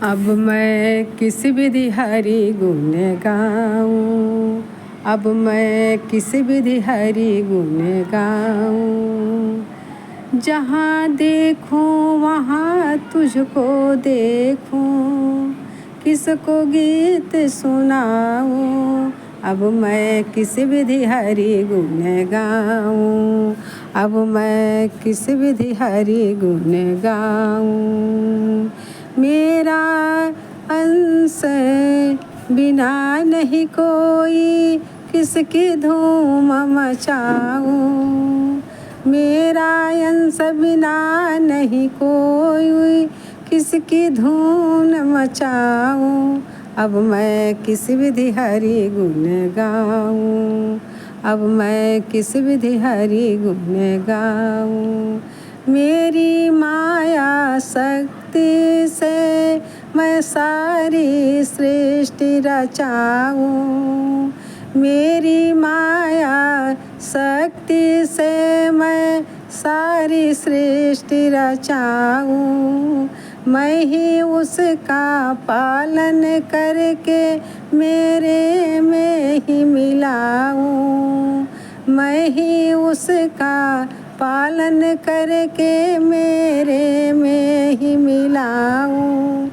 अब मैं किस विधि हरि गुण गाऊं। अब मैं किस विधि हरि गुण गाऊं। जहाँ देखूं वहाँ तुझको देखूं, किसको गीत सुनाऊं। अब मैं किस विधि हरि गुण गाऊं। अब मैं किस विधि हरि गुण गाऊं। मेरा अंश बिना नहीं कोई, किसकी धूम मचाऊं। मेरा अंश बिना नहीं कोई, किसकी धूम मचाऊं। अब मैं किस विधि हरि गुण गाऊं। अब मैं किस विधि हरि गुण गाऊं। मेरी माया शक्ति से मैं सारी सृष्टि रचाऊं। मेरी माया शक्ति से मैं सारी सृष्टि रचाऊं। मैं ही उसका पालन करके मेरे में ही मिलाऊं। मैं ही उसका पालन करके मेरे में ही मिलाऊं।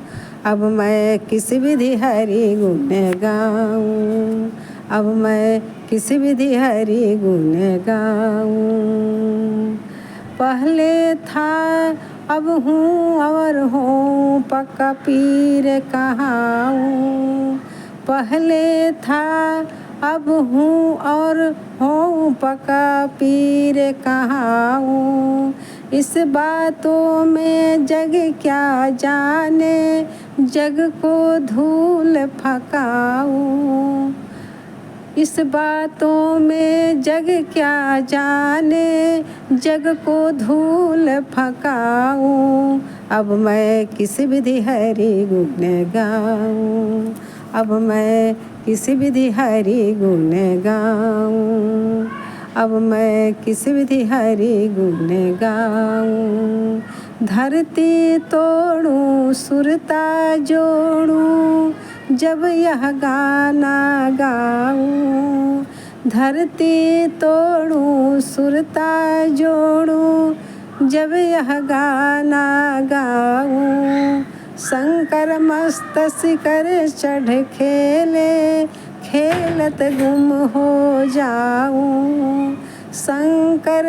अब मैं किस विधि हरि गुण गाऊं। अब मैं किस विधि हरि गुण गाऊं। पहले था अब हूँ और हूँ, पक्का पीर कहाऊँ। पहले था अब हूँ और हूँ, पक्का पीर कहाऊँ। इस बातों में जग क्या जाने, जग को धूल फकाऊँ। इस बातों में जग क्या जाने, जग को धूल फकाऊँ। अब मैं किस विधि हरि गुण गाऊँ। अब मैं किस विधि हरि गुण गाऊँ। अब मैं किस विधि हरि गुण गाऊँ। धरती तोड़ूं सुरता जोड़ूं, जब यह गाना गाऊं। धरती तोड़ूं सुरता जोड़ूं, जब यह गाना गाऊं। शंकर मस्त शिखर चढ़ खेले, खेलत गुम हो जाऊं। शंकर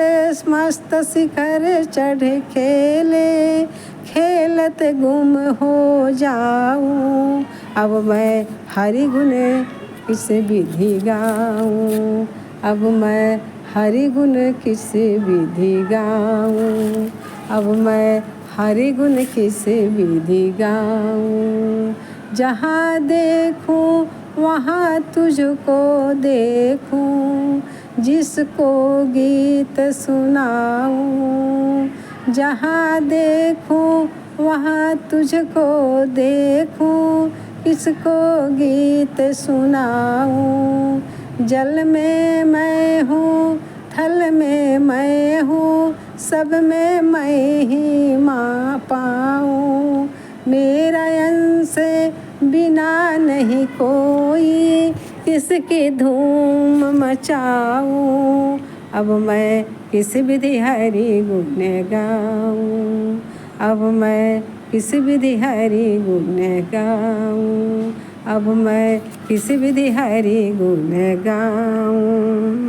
मस्त शिखर चढ़ खेले, खेलत गुम हो जाऊं। अब मैं हरि गुण किस विधि गाऊं। अब मैं हरि गुण किस विधि गाऊं। अब मैं हरि गुण किस विधि गाऊं। जहाँ देखूं वहाँ तुझको देखूं, जिसको गीत सुनाऊं। जहाँ देखूं वहाँ तुझको देखूं, किसको गीत सुनाऊं। जल में मैं हूँ, थल में मैं हूँ, सब में मैं ही माँ पाऊँ। मेरा अंश बिना नहीं कोई, किसकी धूम मचाऊं। अब मैं किस विधि हरि गुण गाऊं। अब मैं किस विधि हरि गुण गाऊं। अब मैं किस विधि हरि गुण गाऊं।